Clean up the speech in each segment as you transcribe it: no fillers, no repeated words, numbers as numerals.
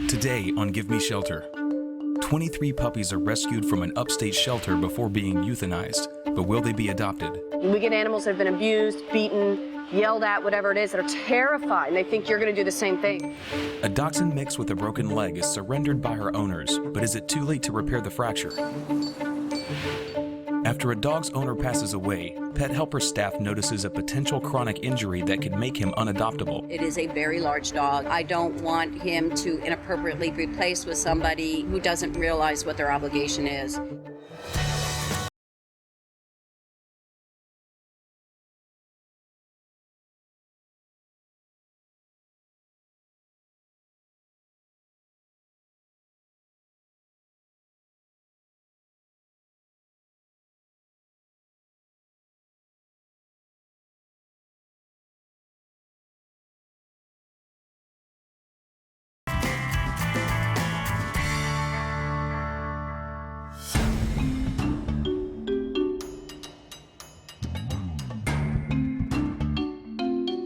Today on Give Me Shelter, 23 puppies are rescued from an upstate shelter before being euthanized, but will they be adopted? We get animals that have been abused, beaten, yelled at, whatever it is, that are terrified, and they think you're going to do the same thing. A dachshund mix with a broken leg is surrendered by her owners, but is it too late to repair the fracture? After a dog's owner passes away, Pet Helper staff notices a potential chronic injury that could make him unadoptable. It is a very large dog. I don't want him to inappropriately be placed with somebody who doesn't realize what their obligation is.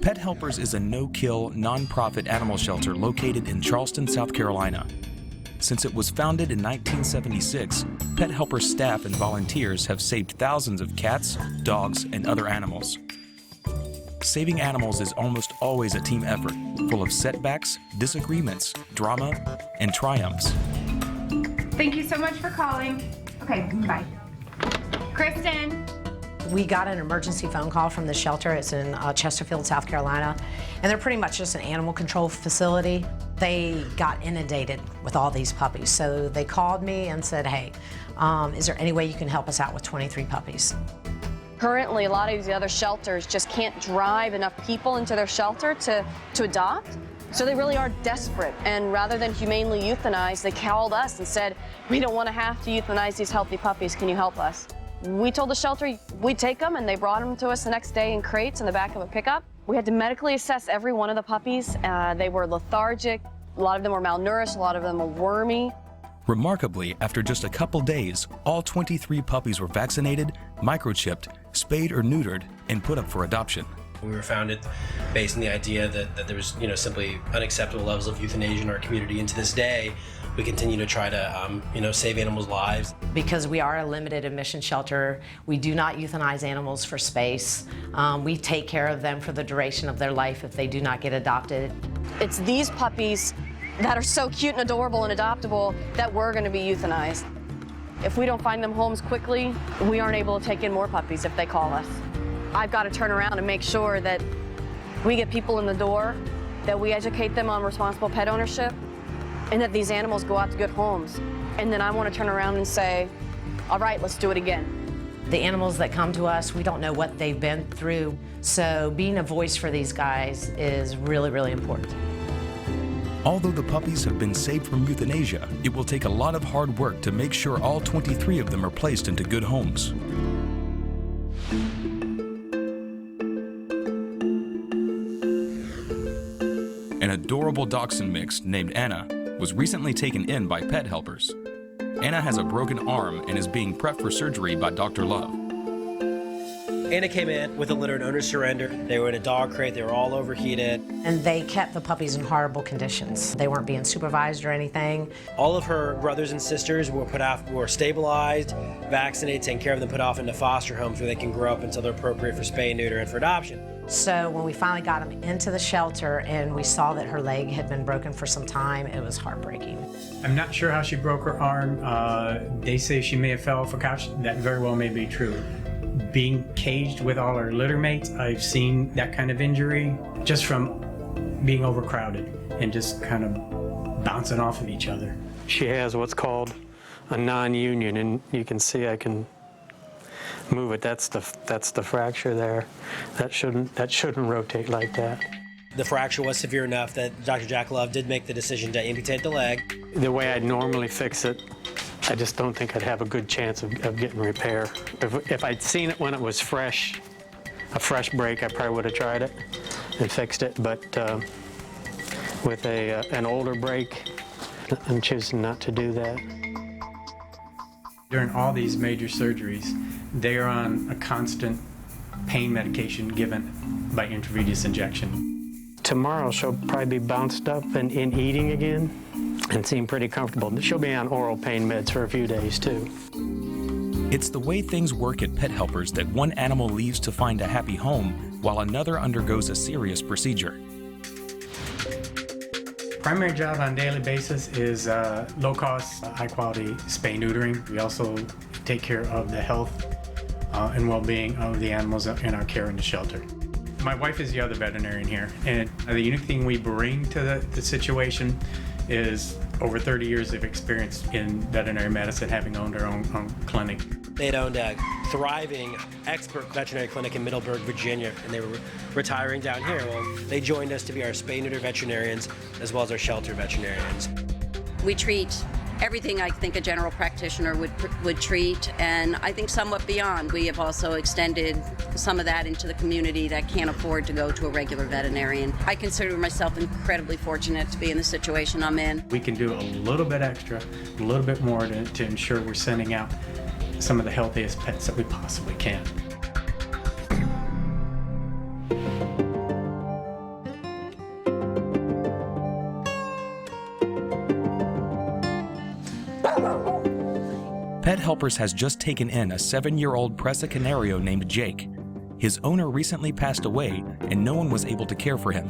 Pet Helpers is a no-kill, non-profit animal shelter located in Charleston, South Carolina. Since it was founded in 1976, Pet Helper staff and volunteers have saved thousands of cats, dogs, and other animals. Saving animals is almost always a team effort, full of setbacks, disagreements, drama, and triumphs. Thank you so much for calling. Okay, bye. Kristen. We got an emergency phone call from the shelter. It's in Chesterfield, South Carolina, and they're pretty much just an animal control facility. They got inundated with all these puppies, so they called me and said, hey, is there any way you can help us out with 23 puppies? Currently, a lot of these other shelters just can't drive enough people into their shelter to adopt, so they really are desperate. And rather than humanely euthanize, they called us and said, we don't want to have to euthanize these healthy puppies. Can you help us? We told the shelter we'd take them, and they brought them to us the next day in crates in the back of a pickup. We had to medically assess every one of the puppies. They were lethargic, a lot of them were malnourished, a lot of them were wormy. Remarkably, after just a couple days, all 23 puppies were vaccinated, microchipped, spayed or neutered, and put up for adoption. We were founded based on the idea that there was, simply unacceptable levels of euthanasia in our community, and to this day, we continue to try to, save animals' lives. Because we are a limited admission shelter, we do not euthanize animals for space. We take care of them for the duration of their life if they do not get adopted. It's these puppies that are so cute and adorable and adoptable that we're going to be euthanized. If we don't find them homes quickly, we aren't able to take in more puppies if they call us. I've got to turn around and make sure that we get people in the door, that we educate them on responsible pet ownership, and that these animals go out to good homes. And then I want to turn around and say, all right, let's do it again. The animals that come to us, we don't know what they've been through, so being a voice for these guys is really, really important. Although the puppies have been saved from euthanasia, it will take a lot of hard work to make sure all 23 of them are placed into good homes. An adorable dachshund mix named Anna was recently taken in by Pet Helpers. Anna has a broken arm and is being prepped for surgery by Dr. Love. Anna came in with a litter and owner surrender. They were in a dog crate, they were all overheated. And they kept the puppies in horrible conditions. They weren't being supervised or anything. All of her brothers and sisters were stabilized, vaccinated, taken care of them, put off into foster homes where they can grow up until they're appropriate for spay and neuter and for adoption. So when we finally got them into the shelter and we saw that her leg had been broken for some time, it was heartbreaking. I'm not sure how she broke her arm. They say she may have fell off a couch. That very well may be true. Being caged with all her litter mates, I've seen that kind of injury just from being overcrowded and just kind of bouncing off of each other. She has what's called a non-union, and you can see I can move it. That's the fracture there. That shouldn't rotate like that. The fracture was severe enough that Dr. Jack Love did make the decision to amputate the leg. The way I'd normally fix it, I just don't think I'd have a good chance of getting repair. If I'd seen it when it was fresh, a fresh break, I probably would have tried it and fixed it. But with an older break, I'm choosing not to do that. During all these major surgeries, they are on a constant pain medication given by intravenous injection. Tomorrow she'll probably be bounced up and in eating again, and seem pretty comfortable. She'll be on oral pain meds for a few days too. It's the way things work at Pet Helpers that one animal leaves to find a happy home while another undergoes a serious procedure. Primary job on a daily basis is low-cost, high-quality spay-neutering. We also take care of the health and well-being of the animals in our care in the shelter. My wife is the other veterinarian here, and the unique thing we bring to the situation is over 30 years of experience in veterinary medicine, having owned our own clinic. They had owned a thriving expert veterinary clinic in Middleburg, Virginia, and they were retiring down here. Well, they joined us to be our spay-neuter veterinarians as well as our shelter veterinarians. We treat everything I think a general practitioner would treat, and I think somewhat beyond. We have also extended some of that into the community that can't afford to go to a regular veterinarian. I consider myself incredibly fortunate to be in the situation I'm in. We can do a little bit extra, a little bit more to ensure we're sending out some of the healthiest pets that we possibly can. Pet Helpers has just taken in a 7-year-old Presa Canario named Jake. His owner recently passed away and no one was able to care for him.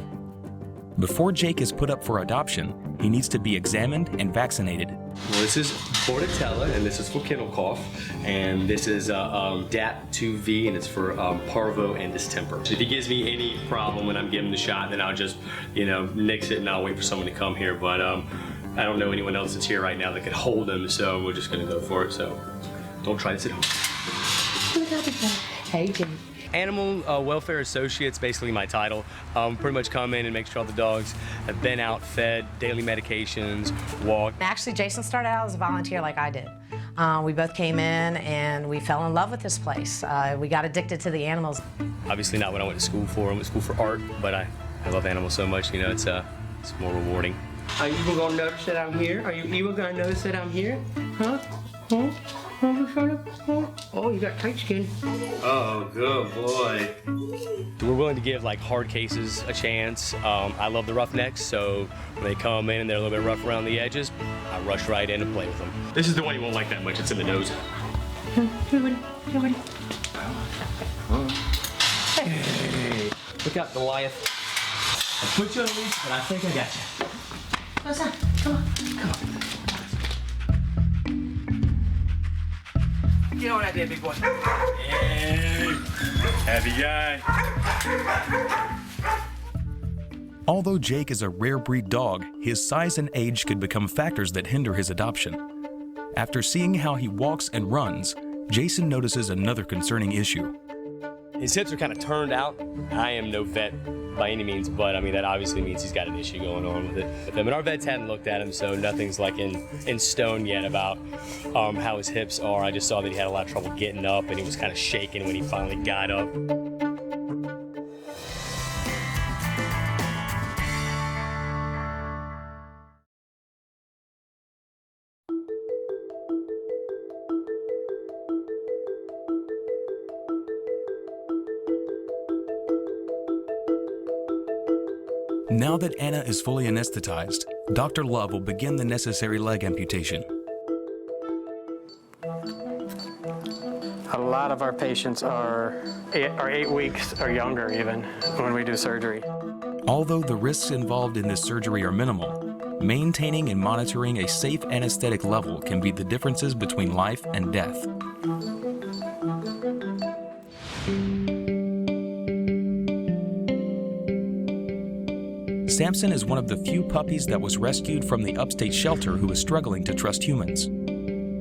Before Jake is put up for adoption, he needs to be examined and vaccinated. Well, this is Bordetella, and this is for kennel cough, and this is DAP2V, and it's for parvo and distemper. So if he gives me any problem when I'm giving the shot, then I'll just, nix it and I'll wait for someone to come here. But I don't know anyone else that's here right now that could hold him, so we're just gonna go for it. So don't try this at home. Hey, Jim. Animal Welfare Associate's basically my title. Pretty much come in and make sure all the dogs have been out, fed, daily medications, walked. Actually, Jason started out as a volunteer like I did. We both came in and we fell in love with this place. We got addicted to the animals. Obviously not what I went to school for. I went to school for art, but I love animals so much, it's more rewarding. Are you even gonna notice that I'm here? Are you even gonna notice that I'm here? Huh? Huh? Oh, you got tight skin. Oh, good boy. We're willing to give hard cases a chance. I love the roughnecks, so when they come in and they're a little bit rough around the edges, I rush right in and play with them. This is the one you won't like that much. It's in the nose. Hey, look out, Goliath. I put you on a leash, but I think I got you. What's that? Come on, come on. Get on that there, big boy. Hey, heavy guy. Although Jake is a rare breed dog, his size and age could become factors that hinder his adoption. After seeing how he walks and runs, Jason notices another concerning issue. His hips are kind of turned out. I am no vet by any means, but that obviously means he's got an issue going on with it. And our vets hadn't looked at him, so nothing's in stone yet about how his hips are. I just saw that he had a lot of trouble getting up, and he was kind of shaking when he finally got up. Now that Anna is fully anesthetized, Dr. Love will begin the necessary leg amputation. A lot of our patients are 8 weeks or younger even when we do surgery. Although the risks involved in this surgery are minimal, maintaining and monitoring a safe anesthetic level can be the differences between life and death. Samson is one of the few puppies that was rescued from the upstate shelter who is struggling to trust humans.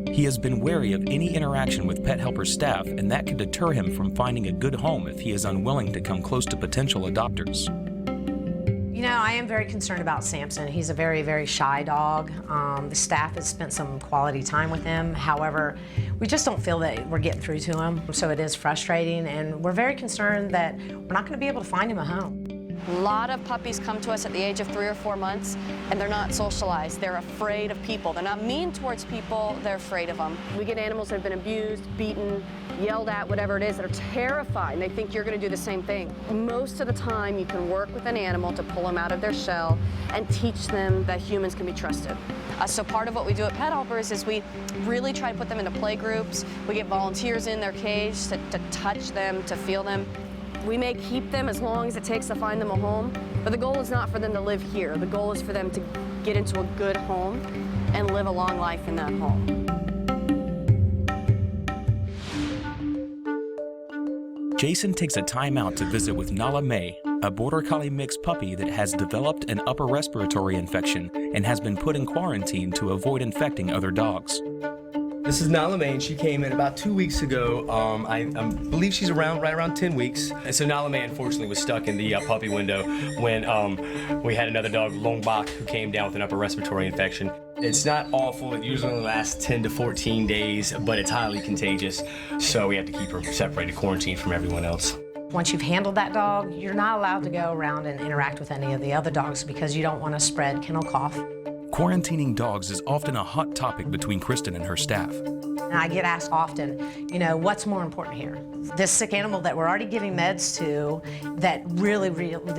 He has been wary of any interaction with Pet Helper staff, and that can deter him from finding a good home if he is unwilling to come close to potential adopters. I am very concerned about Samson. He's a very, very shy dog. The staff has spent some quality time with him. However, we just don't feel that we're getting through to him. So it is frustrating, and we're very concerned that we're not going to be able to find him a home. A lot of puppies come to us at the age of 3 or 4 months, and they're not socialized. They're afraid of people. They're not mean towards people, they're afraid of them. We get animals that have been abused, beaten, yelled at, whatever it is, that are terrified, and they think you're gonna do the same thing. Most of the time, you can work with an animal to pull them out of their shell and teach them that humans can be trusted. So part of what we do at Pet Helpers is we really try to put them into play groups. We get volunteers in their cage to touch them, to feel them. We may keep them as long as it takes to find them a home, but the goal is not for them to live here. The goal is for them to get into a good home and live a long life in that home. Jason takes a time out to visit with Nala May, a Border Collie mix puppy that has developed an upper respiratory infection and has been put in quarantine to avoid infecting other dogs. This is Nala May, and she came in about 2 weeks ago. I believe she's right around 10 weeks. And so Nala May, unfortunately, was stuck in the puppy window when we had another dog, Longbach, who came down with an upper respiratory infection. It's not awful. It usually only lasts 10 to 14 days, but it's highly contagious. So we have to keep her separated, quarantined from everyone else. Once you've handled that dog, you're not allowed to go around and interact with any of the other dogs because you don't want to spread kennel cough. Quarantining dogs is often a hot topic between Kristen and her staff. And I get asked often, you know, what's more important here? This sick animal that we're already giving meds to that really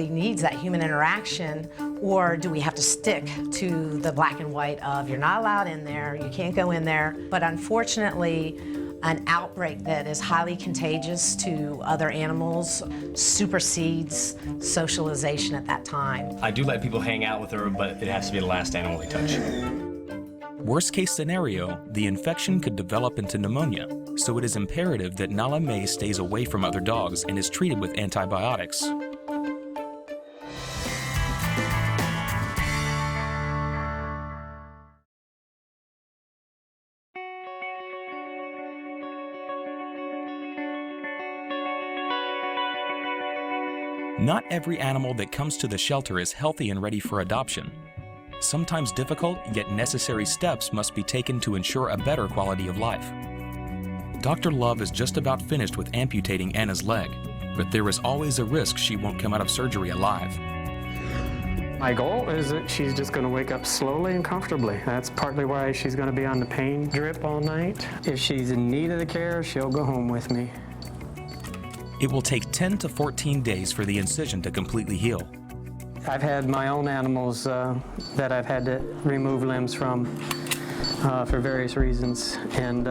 needs that human interaction, or do we have to stick to the black and white of you're not allowed in there, you can't go in there? But unfortunately, an outbreak that is highly contagious to other animals supersedes socialization at that time. I do let people hang out with her, but it has to be the last animal they touch. Worst case scenario, the infection could develop into pneumonia, so it is imperative that Nala May stays away from other dogs and is treated with antibiotics. Not every animal that comes to the shelter is healthy and ready for adoption. Sometimes difficult yet necessary steps must be taken to ensure a better quality of life. Dr. Love is just about finished with amputating Anna's leg, but there is always a risk she won't come out of surgery alive. My goal is that she's just going to wake up slowly and comfortably. That's partly why she's going to be on the pain drip all night. If she's in need of the care, she'll go home with me. It will take 10 to 14 days for the incision to completely heal. I've had my own animals that I've had to remove limbs from for various reasons, and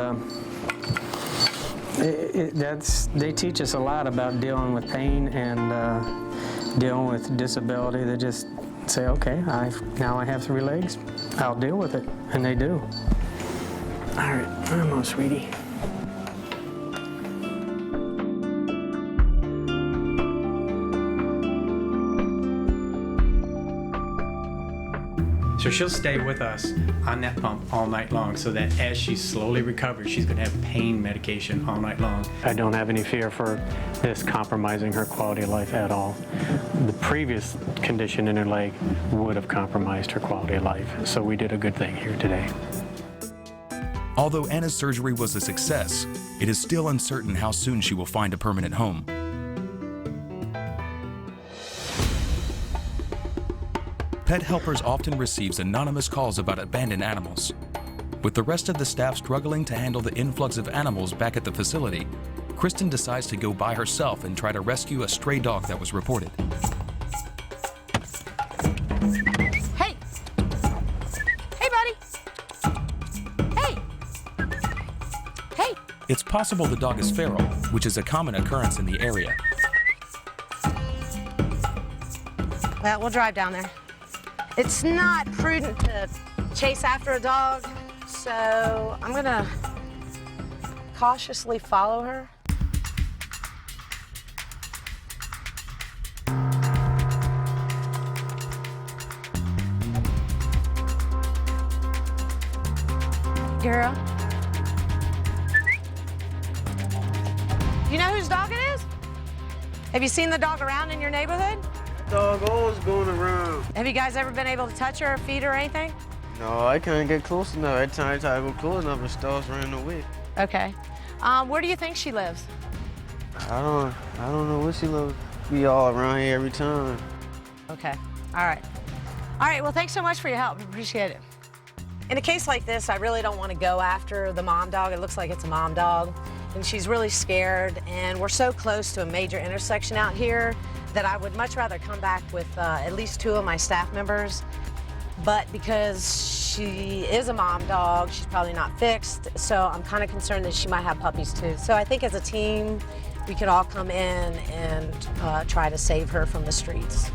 they teach us a lot about dealing with pain and dealing with disability. They just say, okay, now I have 3 legs, I'll deal with it, and they do. All right, almost, sweetie. So she'll stay with us on that pump all night long so that as she slowly recovers, she's going to have pain medication all night long. I don't have any fear for this compromising her quality of life at all. The previous condition in her leg would have compromised her quality of life, so we did a good thing here today. Although Anna's surgery was a success, it is still uncertain how soon she will find a permanent home. Pet Helpers often receives anonymous calls about abandoned animals. With the rest of the staff struggling to handle the influx of animals back at the facility, Kristen decides to go by herself and try to rescue a stray dog that was reported. Hey! Hey, buddy! Hey! Hey! It's possible the dog is feral, which is a common occurrence in the area. Well, we'll drive down there. It's not prudent to chase after a dog, so I'm gonna cautiously follow her. Girl. You know whose dog it is? Have you seen the dog around in your neighborhood? Dog always going around. Have you guys ever been able to touch her or feed her or anything? No, I can't get close enough. Every time I try to go close enough, it starts running away. Okay. Where do you think she lives? I don't know where she lives. We all around here every time. Okay. All right. All right, well, thanks so much for your help. Appreciate it. In a case like this, I really don't want to go after the mom dog. It looks like it's a mom dog, and she's really scared, and we're so close to a major intersection out here that I would much rather come back with at least 2 of my staff members. But because she is a mom dog, she's probably not fixed, so I'm kind of concerned that she might have puppies too. So I think as a team, we could all come in and try to save her from the streets.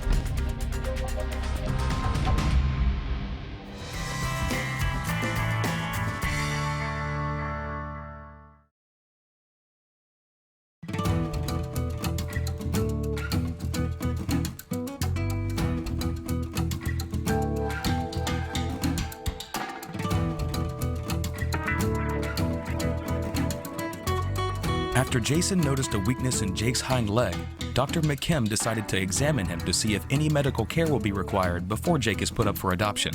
After Jason noticed a weakness in Jake's hind leg, Dr. McKim decided to examine him to see if any medical care will be required before Jake is put up for adoption.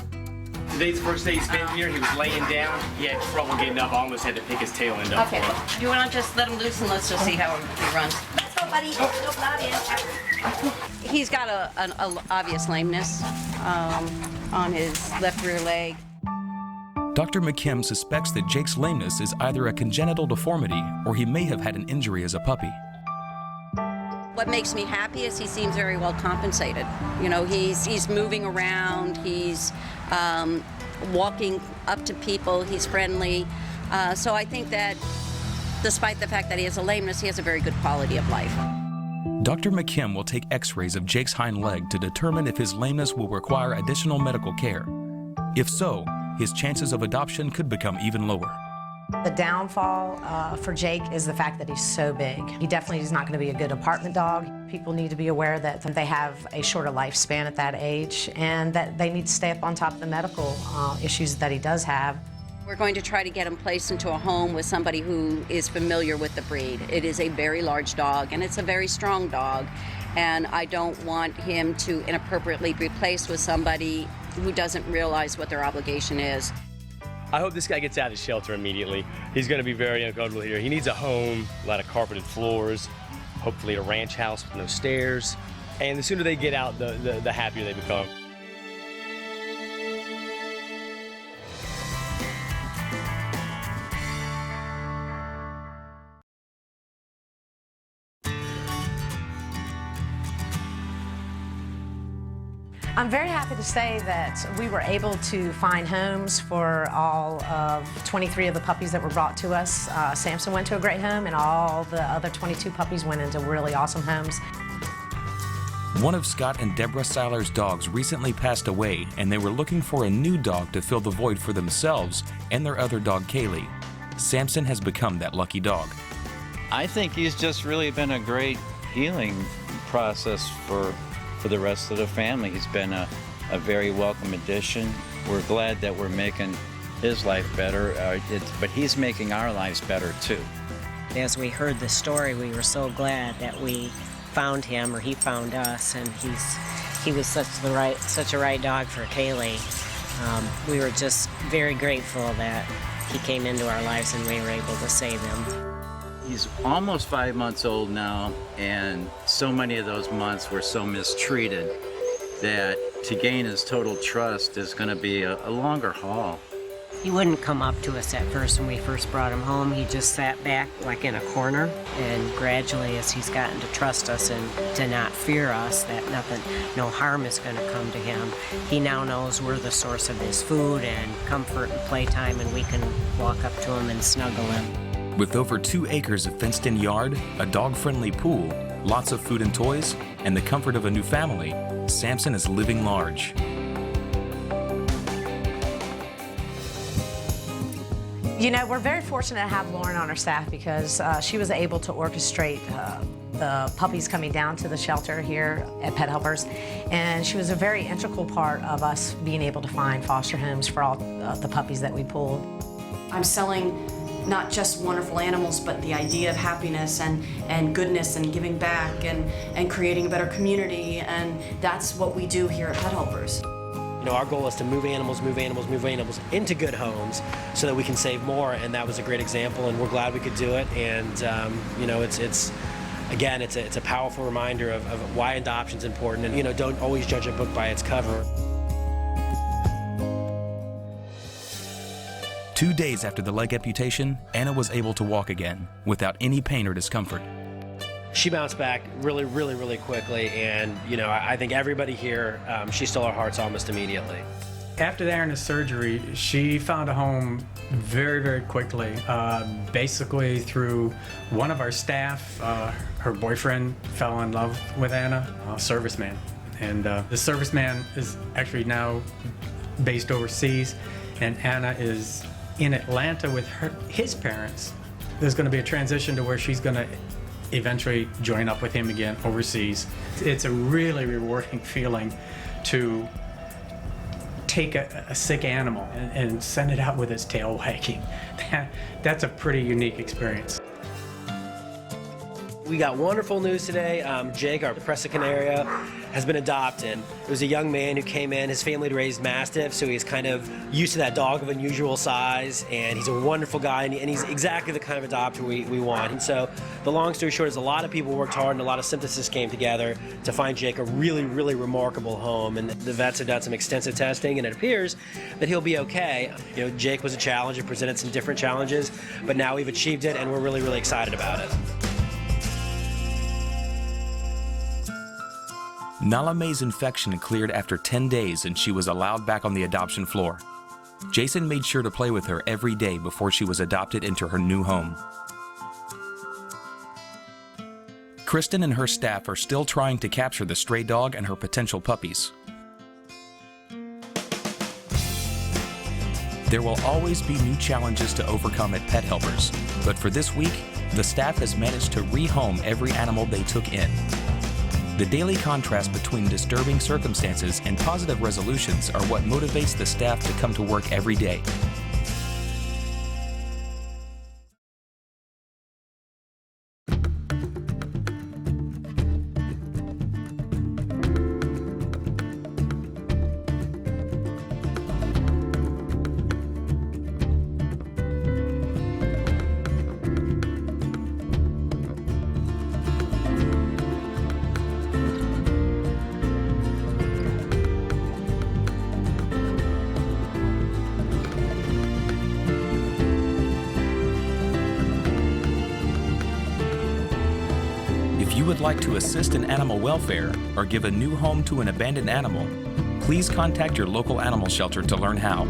Today's the first day he's been here. He was laying down. He had trouble getting up. I almost had to pick his tail end up. Okay, do you want to just let him loose and let's just see how he runs? Let's go, buddy. Nope, not in. He's got an obvious lameness on his left rear leg. Dr. McKim suspects that Jake's lameness is either a congenital deformity or he may have had an injury as a puppy. What makes me happy is he seems very well compensated. You know, he's moving around, he's walking up to people, he's friendly. So I think that despite the fact that he has a lameness, he has a very good quality of life. Dr. McKim will take x-rays of Jake's hind leg to determine if his lameness will require additional medical care. If so, his chances of adoption could become even lower. The downfall for Jake is the fact that he's so big. He definitely is not going to be a good apartment dog. People need to be aware that they have a shorter lifespan at that age and that they need to stay up on top of the medical issues that he does have. We're going to try to get him placed into a home with somebody who is familiar with the breed. It is a very large dog and it's a very strong dog, and I don't want him to inappropriately be placed with somebody who doesn't realize what their obligation is. I hope this guy gets out of the shelter immediately. He's going to be very uncomfortable here. He needs a home, a lot of carpeted floors, hopefully a ranch house with no stairs. And the sooner they get out, the happier they become. I'm very happy to say that we were able to find homes for all of 23 of the puppies that were brought to us. Samson went to a great home, and all the other 22 puppies went into really awesome homes. One of Scott and Deborah Seiler's dogs recently passed away, and they were looking for a new dog to fill the void for themselves and their other dog, Kaylee. Samson has become that lucky dog. I think he's just really been a great healing process for the rest of the family. He's been a very welcome addition. We're glad that we're making his life better, but he's making our lives better too. As we heard the story, we were so glad that we found him, or he found us, and he was such a right dog for Kaylee. We were just very grateful that he came into our lives and we were able to save him. He's almost 5 months old now, and so many of those months were so mistreated that to gain his total trust is going to be a longer haul. He wouldn't come up to us at first when we first brought him home. He just sat back like in a corner, and gradually as he's gotten to trust us and to not fear us, that no harm is going to come to him, he now knows we're the source of his food and comfort and playtime, and we can walk up to him and snuggle him. With over 2 acres of fenced-in yard, a dog-friendly pool, lots of food and toys, and the comfort of a new family, Samson is living large. You know, we're very fortunate to have Lauren on our staff because she was able to orchestrate the puppies coming down to the shelter here at Pet Helpers, and she was a very integral part of us being able to find foster homes for all the puppies that we pulled. I'm selling not just wonderful animals, but the idea of happiness and goodness and giving back and creating a better community, and that's what we do here at Pet Helpers. You know, our goal is to move animals into good homes so that we can save more, and that was a great example, and we're glad we could do it. And you know, it's Again, it's a powerful reminder of why adoption is important, and don't always judge a book by its cover. 2 days after the leg amputation, Anna was able to walk again without any pain or discomfort. She bounced back really, really, really quickly, and I think everybody here, she stole our hearts almost immediately. After Anna's surgery, she found a home very, very quickly, basically through one of our staff. Her boyfriend fell in love with Anna, a serviceman. And the serviceman is actually now based overseas, and Anna is in Atlanta with his parents. There's going to be a transition to where she's going to eventually join up with him again overseas. It's a really rewarding feeling to take a sick animal and send it out with its tail wagging. That's a pretty unique experience. We got wonderful news today. Jake, our Presa Canaria, has been adopted. It was a young man who came in. His family had raised Mastiff, so he's kind of used to that dog of unusual size, and he's a wonderful guy, and he's exactly the kind of adopter we want. And so the long story short is a lot of people worked hard, and a lot of synthesis came together to find Jake a really, really remarkable home. And the vets have done some extensive testing, and it appears that he'll be okay. Jake was a challenge and presented some different challenges, but now we've achieved it, and we're really, really excited about it. Nala May's infection cleared after 10 days and she was allowed back on the adoption floor. Jason made sure to play with her every day before she was adopted into her new home. Kristen and her staff are still trying to capture the stray dog and her potential puppies. There will always be new challenges to overcome at Pet Helpers, but for this week, the staff has managed to rehome every animal they took in. The daily contrast between disturbing circumstances and positive resolutions are what motivates the staff to come to work every day. If you would like to assist in animal welfare or give a new home to an abandoned animal, please contact your local animal shelter to learn how.